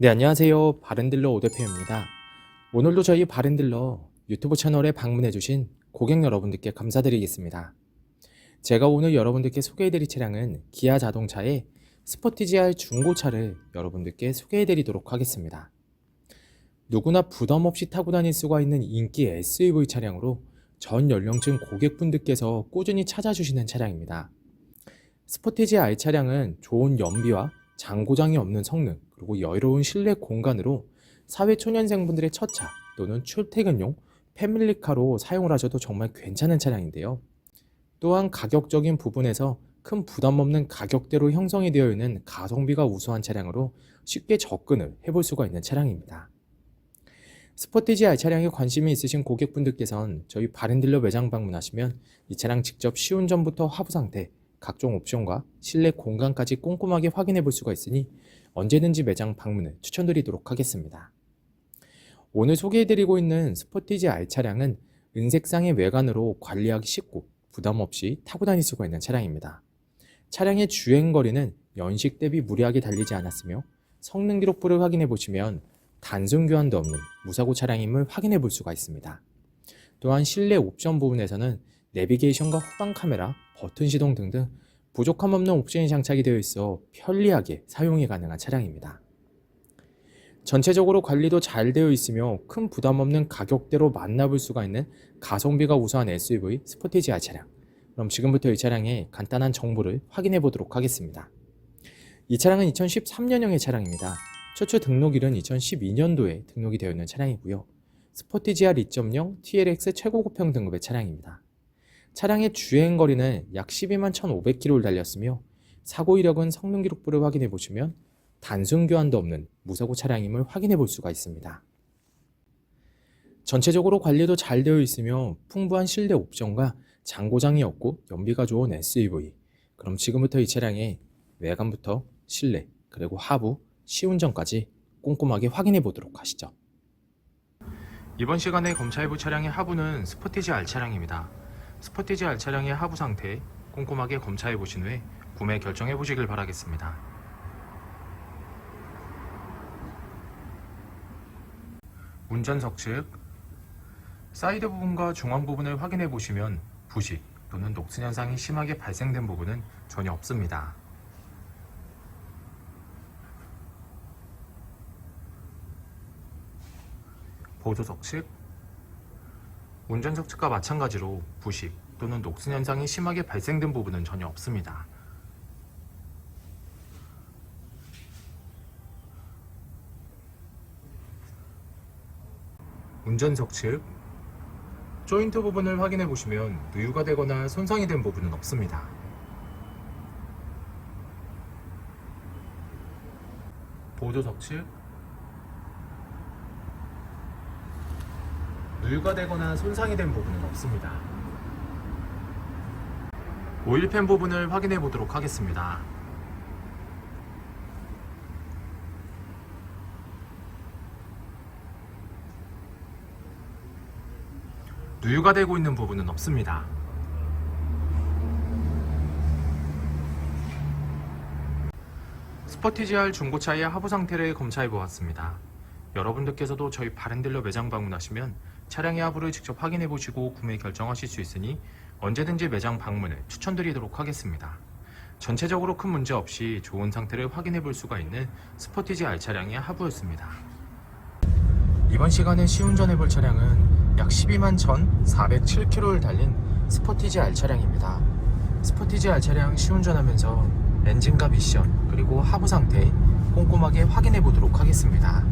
네, 안녕하세요. 바른딜러 오대표입니다. 오늘도 저희 바른딜러 유튜브 채널에 방문해주신 고객 여러분들께 감사드리겠습니다. 제가 오늘 여러분들께 소개해드릴 차량은 기아 자동차의 스포티지 R 중고차를 여러분들께 소개해드리도록 하겠습니다. 누구나 부담 없이 타고 다닐 수가 있는 인기 SUV 차량으로 전 연령층 고객분들께서 꾸준히 찾아주시는 차량입니다. 스포티지 R 차량은 좋은 연비와 장고장이 없는 성능, 그리고 여유로운 실내 공간으로 사회초년생분들의 첫차 또는 출퇴근용 패밀리카로 사용을 하셔도 정말 괜찮은 차량인데요. 또한 가격적인 부분에서 큰 부담 없는 가격대로 형성이 되어 있는 가성비가 우수한 차량으로 쉽게 접근을 해볼 수가 있는 차량입니다. 스포티지 R 차량에 관심이 있으신 고객분들께서는 저희 바른딜러 매장 방문하시면 이 차량 직접 시운전부터 하부 상태, 각종 옵션과 실내 공간까지 꼼꼼하게 확인해 볼 수가 있으니 언제든지 매장 방문을 추천드리도록 하겠습니다. 오늘 소개해드리고 있는 스포티지 R 차량은 은색상의 외관으로 관리하기 쉽고 부담 없이 타고 다닐 수가 있는 차량입니다. 차량의 주행거리는 연식 대비 무리하게 달리지 않았으며 성능 기록부를 확인해 보시면 단순 교환도 없는 무사고 차량임을 확인해 볼 수가 있습니다. 또한 실내 옵션 부분에서는 내비게이션과 후방 카메라, 버튼 시동 등등 부족함 없는 옵션이 장착이 되어 있어 편리하게 사용이 가능한 차량입니다. 전체적으로 관리도 잘 되어 있으며 큰 부담 없는 가격대로 만나볼 수가 있는 가성비가 우수한 SUV 스포티지 R 차량. 그럼 지금부터 이 차량의 간단한 정보를 확인해 보도록 하겠습니다. 이 차량은 2013년형의 차량입니다. 최초 등록일은 2012년도에 등록이 되어 있는 차량이고요. 스포티지 R 2.0 TLX 최고급형 등급의 차량입니다. 차량의 주행거리는 약 12만 1,500km를 달렸으며 사고 이력은 성능 기록부를 확인해 보시면 단순 교환도 없는 무사고 차량임을 확인해 볼 수가 있습니다. 전체적으로 관리도 잘 되어 있으며 풍부한 실내 옵션과 장고장이 없고 연비가 좋은 SUV. 그럼 지금부터 이 차량의 외관부터 실내 그리고 하부, 시운전까지 꼼꼼하게 확인해 보도록 하시죠. 이번 시간에 검차해볼 차량의 하부는 스포티지 R 차량입니다. 스포티지 R 차량의 하부 상태 꼼꼼하게 검차해 보신 후에 구매 결정해 보시길 바라겠습니다. 운전석 측 사이드 부분과 중앙 부분을 확인해 보시면 부식 또는 녹슨 현상이 심하게 발생된 부분은 전혀 없습니다. 보조석 측 운전석 측과 마찬가지로 부식 또는 녹슨 현상이 심하게 발생된 부분은 전혀 없습니다. 운전석 측 조인트 부분을 확인해 보시면 누유가 되거나 손상이 된 부분은 없습니다. 보조석 측 누유가 되거나 손상이 된 부분은 없습니다. 오일팬 부분을 확인해 보도록 하겠습니다. 누유가 되고 있는 부분은 없습니다. 스포티지 R 중고차의 하부 상태를 검사해 보았습니다. 여러분들께서도 저희 바른딜러 매장 방문하시면 차량의 하부를 직접 확인해 보시고 구매 결정하실 수 있으니 언제든지 매장 방문을 추천드리도록 하겠습니다. 전체적으로 큰 문제 없이 좋은 상태를 확인해 볼 수가 있는 스포티지 R 차량의 하부였습니다. 이번 시간에 시운전해 볼 차량은 약 12만 1,407km를 달린 스포티지 R 차량입니다. 스포티지 R 차량 시운전하면서 엔진과 미션 그리고 하부 상태 꼼꼼하게 확인해 보도록 하겠습니다.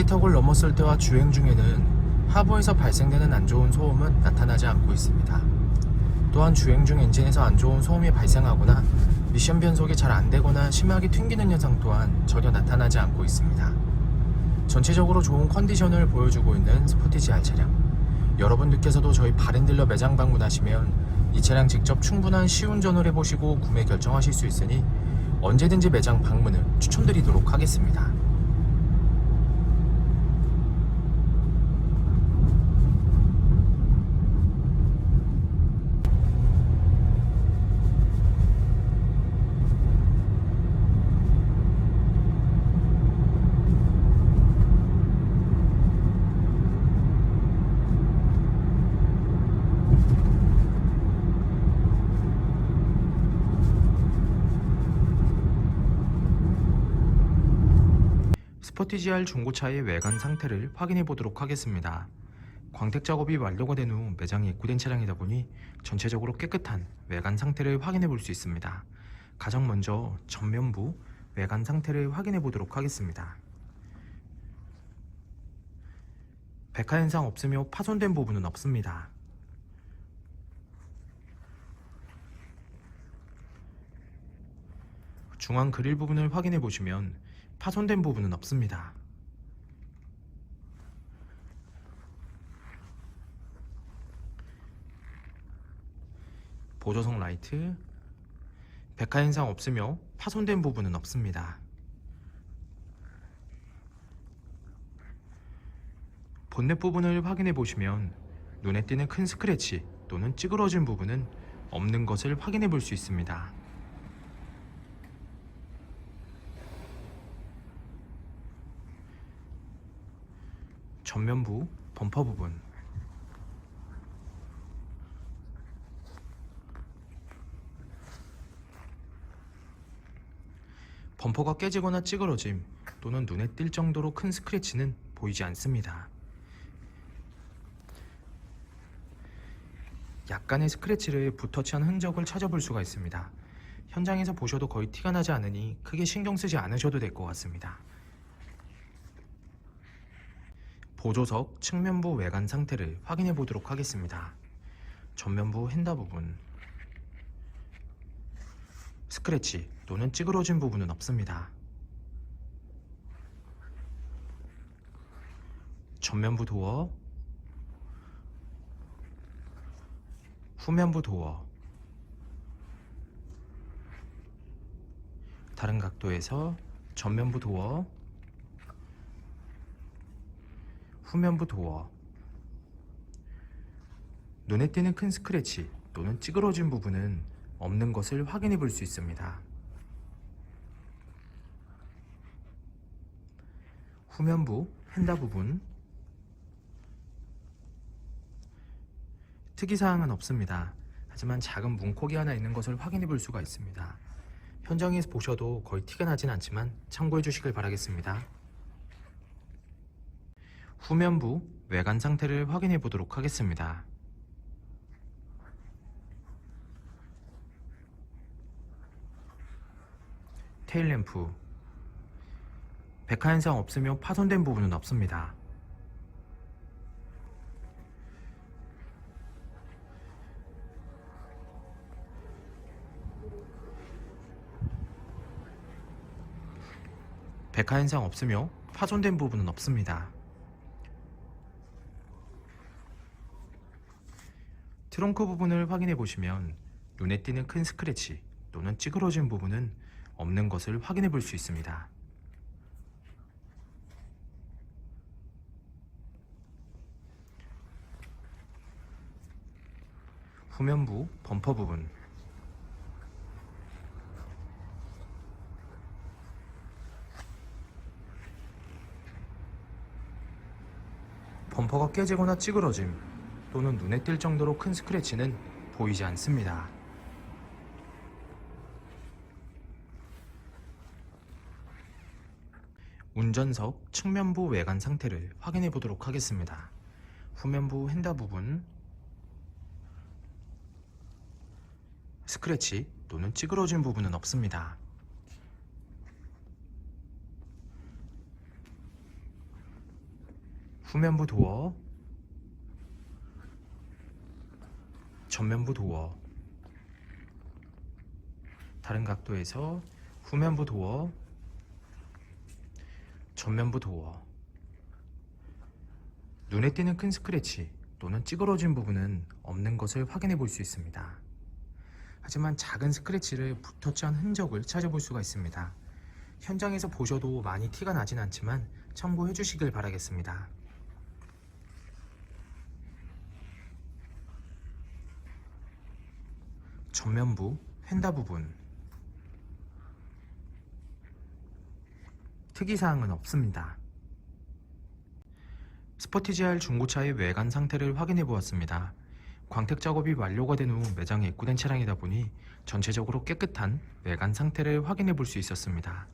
방지턱을 넘었을 때와 주행 중에는 하부에서 발생되는 안 좋은 소음은 나타나지 않고 있습니다. 또한 주행 중 엔진에서 안 좋은 소음이 발생하거나 미션 변속이 잘 안되거나 심하게 튕기는 현상 또한 전혀 나타나지 않고 있습니다. 전체적으로 좋은 컨디션을 보여주고 있는 스포티지 R 차량, 여러분들께서도 저희 바렌딜러 매장 방문하시면 이 차량 직접 충분한 시운전을 해보시고 구매 결정하실 수 있으니 언제든지 매장 방문을 추천드리도록 하겠습니다. 스포티지 R 중고차의 외관 상태를 확인해 보도록 하겠습니다. 광택 작업이 완료가 된 후 매장에 입고된 차량이다 보니 전체적으로 깨끗한 외관 상태를 확인해 볼 수 있습니다. 가장 먼저 전면부 외관 상태를 확인해 보도록 하겠습니다. 백화 현상 없으며 파손된 부분은 없습니다. 중앙 그릴 부분을 확인해 보시면 파손된 부분은 없습니다. 보조석 라이트, 백화 현상 없으며 파손된 부분은 없습니다. 본넷 부분을 확인해 보시면 눈에 띄는 큰 스크래치 또는 찌그러진 부분은 없는 것을 확인해 볼 수 있습니다. 전면부 범퍼 부분, 범퍼가 깨지거나 찌그러짐 또는 눈에 띌 정도로 큰 스크래치는 보이지 않습니다. 약간의 스크래치를 붓터치한 흔적을 찾아볼 수가 있습니다. 현장에서 보셔도 거의 티가 나지 않으니 크게 신경 쓰지 않으셔도 될 것 같습니다. 보조석 측면부 외관 상태를 확인해 보도록 하겠습니다. 전면부 핸다 부분, 스크래치 또는 찌그러진 부분은 없습니다. 전면부 도어, 후면부 도어, 다른 각도에서 전면부 도어, 후면부 도어, 눈에 띄는 큰 스크래치 또는 찌그러진 부분은 없는 것을 확인해 볼 수 있습니다. 후면부 핸다 부분, 특이사항은 없습니다. 하지만 작은 문콕이 하나 있는 것을 확인해 볼 수가 있습니다. 현장에서 보셔도 거의 티가 나진 않지만 참고해 주시길 바라겠습니다. 후면부 외관 상태를 확인해 보도록 하겠습니다. 테일램프, 백화 현상 없으며 파손된 부분은 없습니다. 백화 현상 없으며 파손된 부분은 없습니다. 트렁크 부분을 확인해 보시면 눈에 띄는 큰 스크래치 또는 찌그러진 부분은 없는 것을 확인해 볼 수 있습니다. 후면부 범퍼 부분, 범퍼가 깨지거나 찌그러짐 또는 눈에 띌 정도로 큰 스크래치는 보이지 않습니다. 운전석 측면부 외관 상태를 확인해 보도록 하겠습니다. 후면부 핸다 부분, 스크래치 또는 찌그러진 부분은 없습니다. 후면부 도어, 전면부 도어, 다른 각도에서 후면부 도어, 전면부 도어. 눈에 띄는 큰 스크래치 또는 찌그러진 부분은 없는 것을 확인해 볼 수 있습니다. 하지만 작은 스크래치를 붓터치한 흔적을 찾아볼 수가 있습니다. 현장에서 보셔도 많이 티가 나진 않지만 참고해 주시길 바라겠습니다. 전면부 휀다 부분, 특이사항은 없습니다. 스포티지 R 중고차의 외관 상태를 확인해 보았습니다. 광택 작업이 완료가 된 후 매장에 입고된 차량이다 보니 전체적으로 깨끗한 외관 상태를 확인해 볼 수 있었습니다.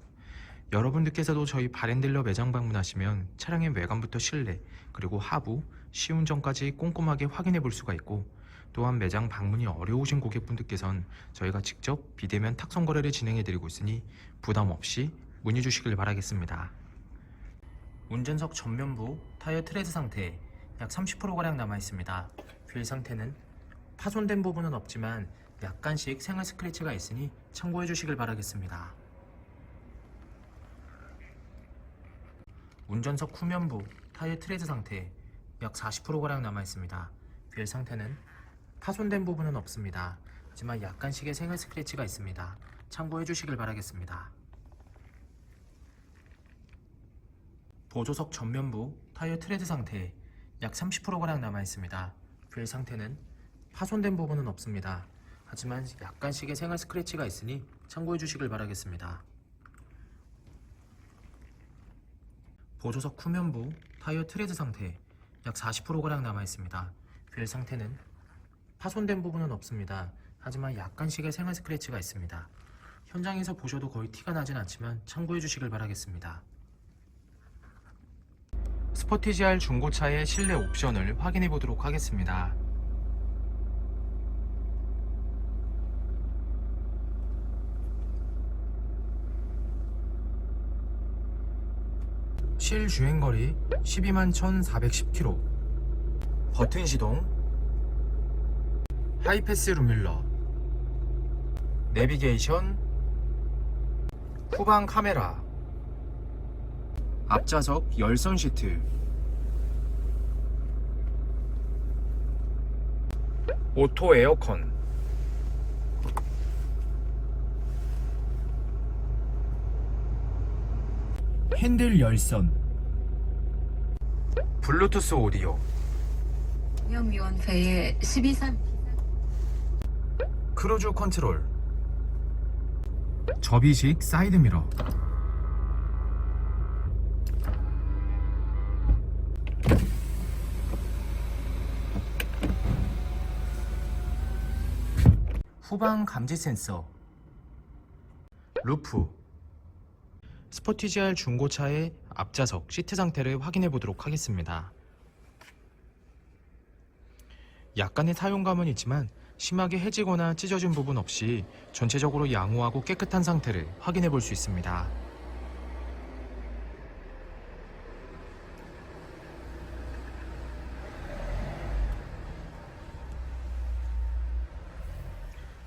여러분들께서도 저희 바렌딜러 매장 방문하시면 차량의 외관부터 실내 그리고 하부, 시운전까지 꼼꼼하게 확인해 볼 수가 있고, 또한 매장 방문이 어려우신 고객분들께선 저희가 직접 비대면 탁송 거래를 진행해 드리고 있으니 부담 없이 문의 주시길 바라겠습니다. 운전석 전면부 타이어 트레드 상태 약 30%가량 남아 있습니다. 휠 상태는 파손된 부분은 없지만 약간씩 생활 스크래치가 있으니 참고해 주시길 바라겠습니다. 운전석 후면부 타이어 트레드 상태 약 40%가량 남아 있습니다. 휠 상태는 파손된 부분은 없습니다. 하지만 약간씩의 생활 스크래치가 있습니다. 참고해 주시길 바라겠습니다. 보조석 전면부 타이어 트레드 상태 약 30%가량 남아 있습니다. 휠 상태는 파손된 부분은 없습니다. 하지만 약간씩의 생활 스크래치가 있으니 참고해 주시길 바라겠습니다. 보조석 후면부 타이어 트레드 상태 약 40%가량 남아 있습니다. 휠 상태는 파손된 부분은 없습니다. 하지만 약간씩의 생활 스크래치가 있습니다. 현장에서 보셔도 거의 티가 나진 않지만 참고해 주시길 바라겠습니다. 스포티지 R 중고차의 실내 옵션을 확인해 보도록 하겠습니다. 실 주행거리 12만 1,410km, 버튼 시동, 하이패스 룸밀러, 내비게이션, 후방 카메라, 앞좌석 열선 시트, 오토 에어컨, 핸들 열선, 블루투스 오디오, 운영위원회의 12.3 크루즈 컨트롤, 접이식 사이드미러, 후방 감지 센서, 루프. 스포티지 R 중고차의 앞좌석 시트 상태를 확인해 보도록 하겠습니다. 약간의 사용감은 있지만 심하게 해지거나 찢어진 부분 없이 전체적으로 양호하고 깨끗한 상태를 확인해 볼 수 있습니다.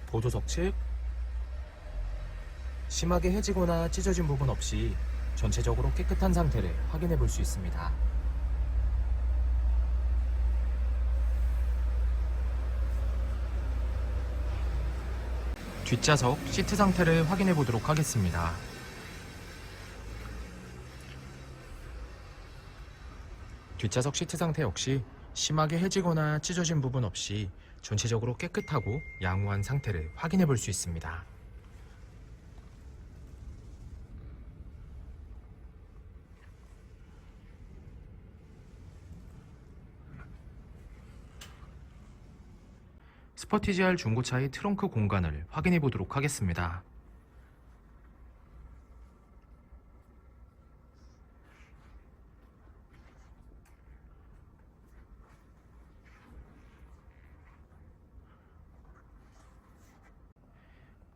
보조석 측 심하게 해지거나 찢어진 부분 없이 전체적으로 깨끗한 상태를 확인해 볼 수 있습니다. 뒷좌석 시트 상태를 확인해 보도록 하겠습니다. 뒷좌석 시트 상태 역시 심하게 해지거나 찢어진 부분 없이 전체적으로 깨끗하고 양호한 상태를 확인해 볼 수 있습니다. 스포티지 R 중고차의 트렁크 공간을 확인해 보도록 하겠습니다.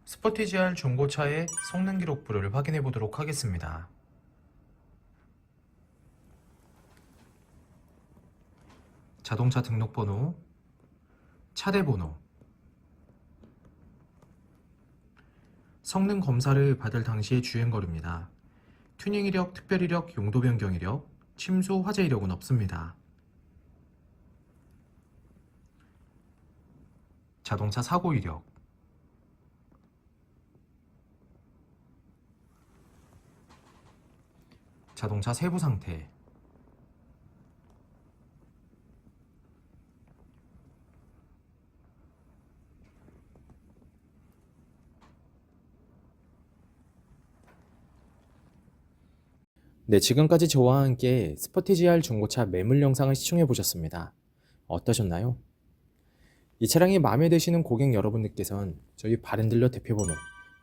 스포티지 R 중고차의 성능 기록부를 확인해 보도록 하겠습니다. 자동차 등록번호, 차대 번호, 성능 검사를 받을 당시의 주행거리입니다. 튜닝 이력, 특별 이력, 용도 변경 이력, 침수 화재 이력은 없습니다. 자동차 사고 이력, 자동차 세부 상태, 네, 지금까지 저와 함께 스포티지 R 중고차 매물 영상을 시청해 보셨습니다. 어떠셨나요? 이 차량이 마음에 드시는 고객 여러분들께선 저희 바렌딜러 대표번호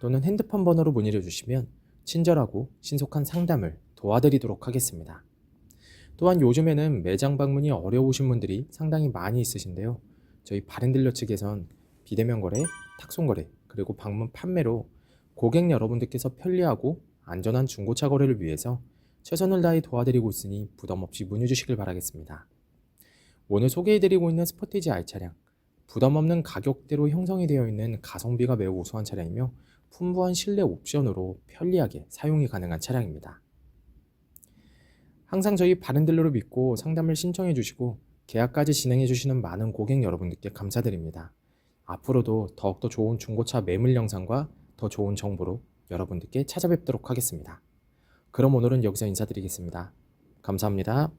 또는 핸드폰 번호로 문의를 주시면 친절하고 신속한 상담을 도와드리도록 하겠습니다. 또한 요즘에는 매장 방문이 어려우신 분들이 상당히 많이 있으신데요. 저희 바렌딜러 측에선 비대면 거래, 탁송 거래, 그리고 방문 판매로 고객 여러분들께서 편리하고 안전한 중고차 거래를 위해서 최선을 다해 도와드리고 있으니 부담 없이 문의 주시길 바라겠습니다. 오늘 소개해드리고 있는 스포티지 R 차량, 부담 없는 가격대로 형성이 되어 있는 가성비가 매우 우수한 차량이며 풍부한 실내 옵션으로 편리하게 사용이 가능한 차량입니다. 항상 저희 바렌딜러를 믿고 상담을 신청해 주시고 계약까지 진행해 주시는 많은 고객 여러분들께 감사드립니다. 앞으로도 더욱더 좋은 중고차 매물 영상과 더 좋은 정보로 여러분들께 찾아뵙도록 하겠습니다. 그럼 오늘은 여기서 인사드리겠습니다. 감사합니다.